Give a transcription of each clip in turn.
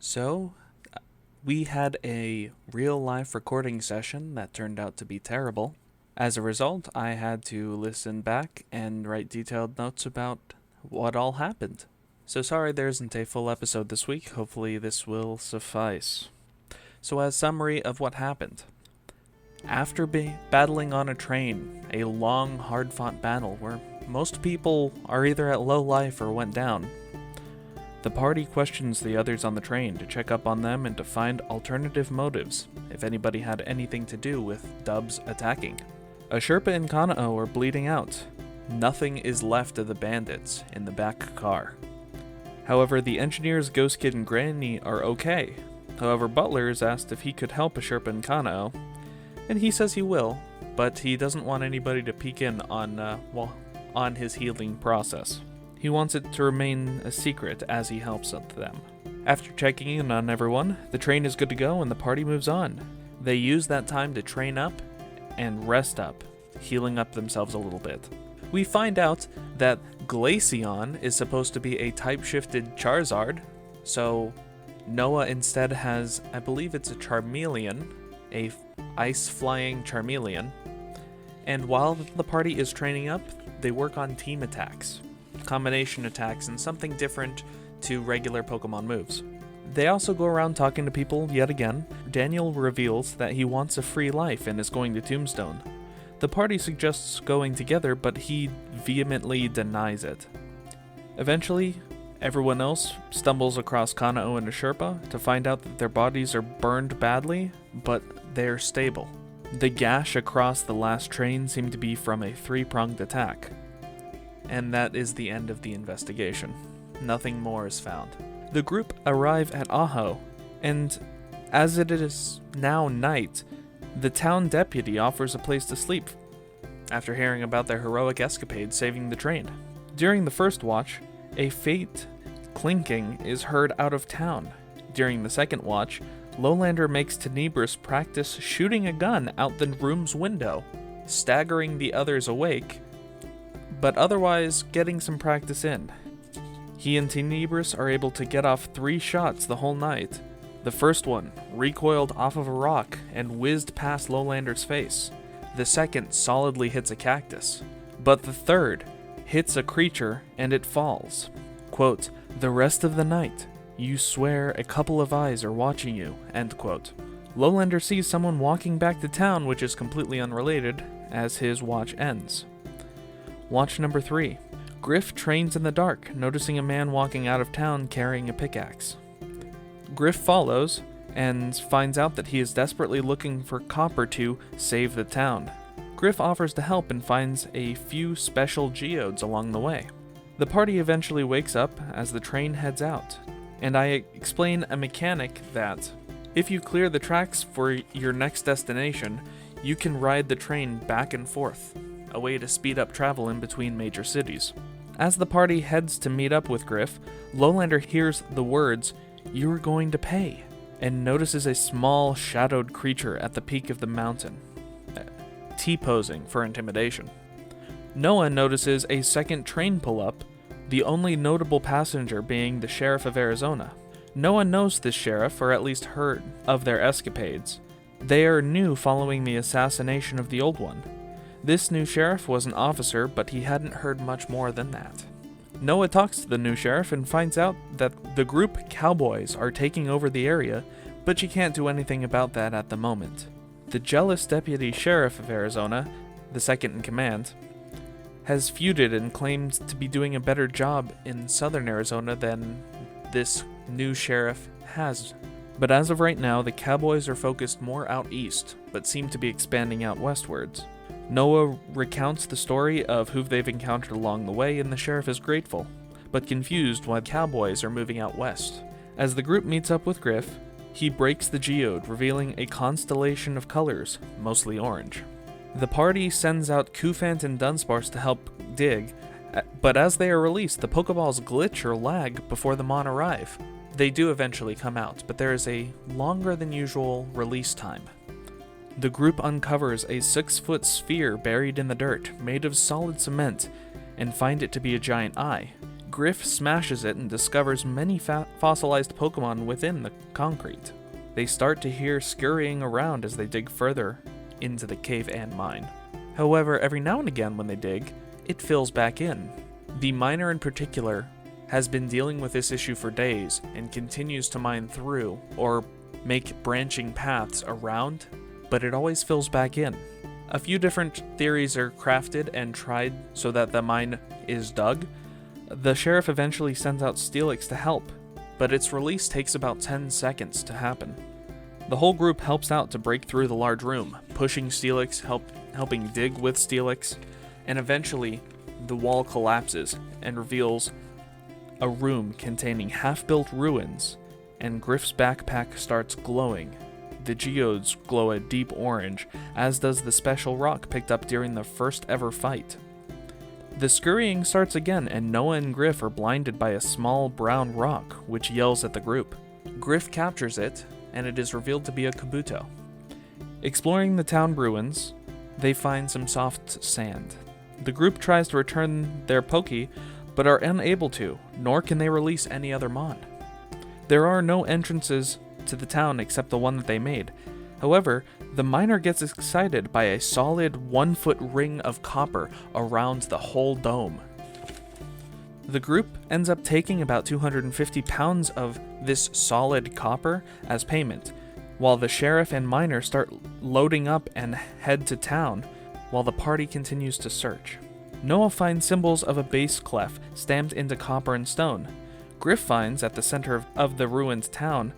So, we had a real-life recording session that turned out to be terrible. As a result, I had to listen back and write detailed notes about what all happened. So sorry there isn't a full episode this week. Hopefully this will suffice. So as summary of what happened. After battling on a train, a long, hard-fought battle where most people are either at low life or went down, the party questions the others on the train to check up on them and to find alternative motives, if anybody had anything to do with Dubs attacking. A Sherpa and Kanao are bleeding out. Nothing is left of the bandits in the back car. However, the engineers Ghost Kid and Granny are okay. However, Butler is asked if he could help a Sherpa and Kanao, and he says he will, but he doesn't want anybody to peek in on his healing process. He wants it to remain a secret as he helps them. After checking in on everyone, the train is good to go and the party moves on. They use that time to train up and rest up, healing up themselves a little bit. We find out that Glaceon is supposed to be a type-shifted Charizard, so Noah instead has, I believe it's a Charmeleon, a ice-flying Charmeleon, and while the party is training up, they work on team attacks, combination attacks, and something different to regular Pokemon moves. They also go around talking to people yet again. Daniel reveals that he wants a free life and is going to Tombstone. The party suggests going together, but he vehemently denies it. Eventually, everyone else stumbles across Kanao and a Sherpa to find out that their bodies are burned badly, but they're stable. The gash across the last train seemed to be from a three-pronged attack. And that is the end of the investigation. Nothing more is found. The group arrive at Aho, and as it is now night, the town deputy offers a place to sleep after hearing about their heroic escapade saving the train. During the first watch, a faint clinking is heard out of town. During the second watch, Lowlander makes Tenebris practice shooting a gun out the room's window, staggering the others awake, but otherwise getting some practice in. He and Tenebris are able to get off 3 shots the whole night. The first one recoiled off of a rock and whizzed past Lowlander's face. The second solidly hits a cactus. But the third hits a creature and it falls. Quote, "The rest of the night, you swear a couple of eyes are watching you," end quote. Lowlander sees someone walking back to town, which is completely unrelated, as his watch ends. Watch number 3. Griff trains in the dark, noticing a man walking out of town carrying a pickaxe. Griff follows and finds out that he is desperately looking for copper to save the town. Griff offers to help and finds a few special geodes along the way. The party eventually wakes up as the train heads out, and I explain a mechanic that, if you clear the tracks for your next destination, you can ride the train back and forth, a way to speed up travel in between major cities. As the party heads to meet up with Griff, Lowlander hears the words, "You're going to pay," and notices a small shadowed creature at the peak of the mountain, T-posing for intimidation. Noah notices a second train pull up, the only notable passenger being the sheriff of Arizona. Noah knows this sheriff, or at least heard of their escapades. They are new following the assassination of the old one. This new sheriff was an officer, but he hadn't heard much more than that. Noah talks to the new sheriff and finds out that the group Cowboys are taking over the area, but she can't do anything about that at the moment. The jealous deputy sheriff of Arizona, the second in command, has feuded and claims to be doing a better job in southern Arizona than this new sheriff has. But as of right now, the Cowboys are focused more out east, but seem to be expanding out westwards. Noah recounts the story of who they've encountered along the way, and the sheriff is grateful, but confused why the Cowboys are moving out west. As the group meets up with Griff, he breaks the geode, revealing a constellation of colors, mostly orange. The party sends out Kufant and Dunsparce to help dig, but as they are released, the Pokeballs glitch or lag before the Mon arrive. They do eventually come out, but there is a longer than usual release time. The group uncovers a 6-foot sphere buried in the dirt, made of solid cement, and find it to be a giant eye. Griff smashes it and discovers many fossilized Pokemon within the concrete. They start to hear scurrying around as they dig further into the cave and mine. However, every now and again when they dig, it fills back in. The miner in particular has been dealing with this issue for days and continues to mine through or make branching paths around, but it always fills back in. A few different theories are crafted and tried so that the mine is dug. The sheriff eventually sends out Steelix to help, but its release takes about 10 seconds to happen. The whole group helps out to break through the large room, pushing Steelix, helping dig with Steelix, and eventually the wall collapses and reveals a room containing half-built ruins, and Griff's backpack starts glowing. The geodes glow a deep orange, as does the special rock picked up during the first ever fight. The scurrying starts again, and Noah and Griff are blinded by a small brown rock, which yells at the group. Griff captures it, and it is revealed to be a Kabuto. Exploring the town ruins, they find some soft sand. The group tries to return their Poké, but are unable to, nor can they release any other Mon. There are no entrances to the town except the one that they made. However, the miner gets excited by a solid 1-foot ring of copper around the whole dome. The group ends up taking about 250 pounds of this solid copper as payment, while the sheriff and miner start loading up and head to town, while the party continues to search. Noah finds symbols of a base clef stamped into copper and stone. Griff finds at the center of the ruined town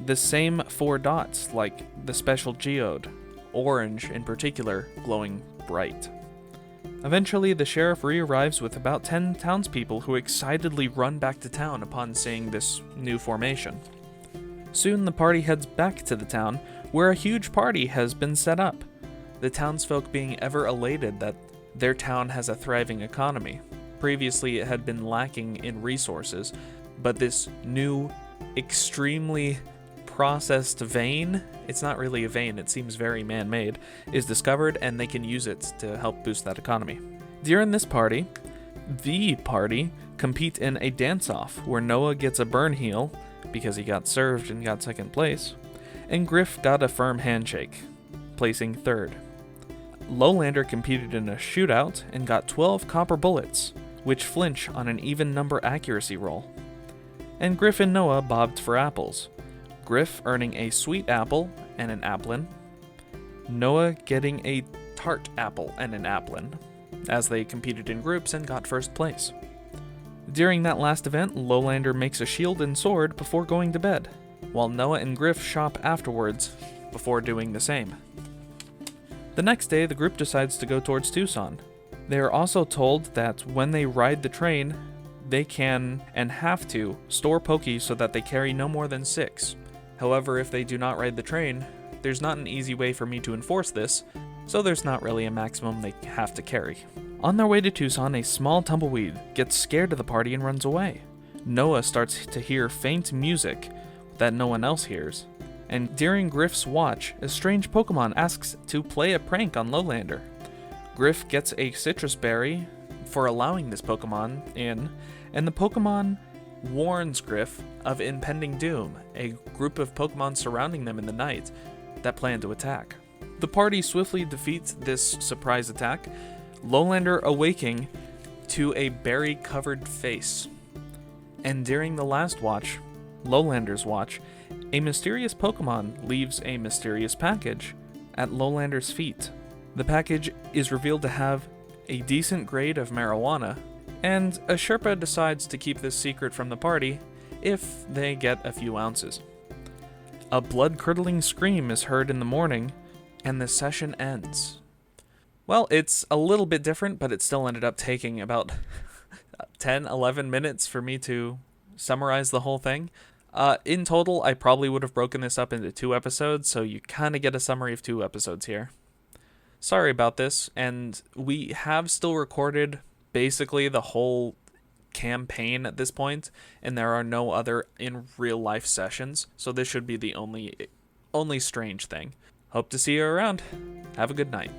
the same 4 dots like the special geode, orange in particular glowing bright. Eventually, the sheriff re-arrives with about 10 townspeople who excitedly run back to town upon seeing this new formation. Soon the party heads back to the town, where a huge party has been set up, the townsfolk being ever elated that their town has a thriving economy. Previously it had been lacking in resources, but this new, extremely processed vein, it's not really a vein, it seems very man-made, is discovered, and they can use it to help boost that economy. During this party, the party compete in a dance-off where Noah gets a burn heal because he got served and got second place, and Griff got a firm handshake, placing third. Lowlander competed in a shootout and got 12 copper bullets, which flinch on an even number accuracy roll. And Griff and Noah bobbed for apples, Griff earning a sweet apple and an applin, Noah getting a tart apple and an applin, as they competed in groups and got first place. During that last event, Lowlander makes a shield and sword before going to bed, while Noah and Griff shop afterwards before doing the same. The next day, the group decides to go towards Tucson. They are also told that when they ride the train, they can and have to store Poké so that they carry no more than 6. However, if they do not ride the train, there's not an easy way for me to enforce this, so there's not really a maximum they have to carry. On their way to Tucson, a small tumbleweed gets scared of the party and runs away. Noah starts to hear faint music that no one else hears, and during Griff's watch, a strange Pokemon asks to play a prank on Lowlander. Griff gets a citrus berry for allowing this Pokemon in, and the Pokemon warns Griff of impending doom, a group of Pokemon surrounding them in the night that plan to attack. The party swiftly defeats this surprise attack, Lowlander awaking to a berry-covered face. And during the last watch, Lowlander's watch, a mysterious Pokemon leaves a mysterious package at Lowlander's feet. The package is revealed to have a decent grade of marijuana, and a Sherpa decides to keep this secret from the party if they get a few ounces. A blood-curdling scream is heard in the morning, and the session ends. Well, it's a little bit different, but it still ended up taking about 10-11 minutes for me to summarize the whole thing. In total, I probably would have broken this up into 2 episodes, so you kind of get a summary of 2 episodes here. Sorry about this, and we have still recorded basically the whole campaign at this point, and there are no other in real life sessions, so this should be the only strange thing. Hope to see you around. Have a good night.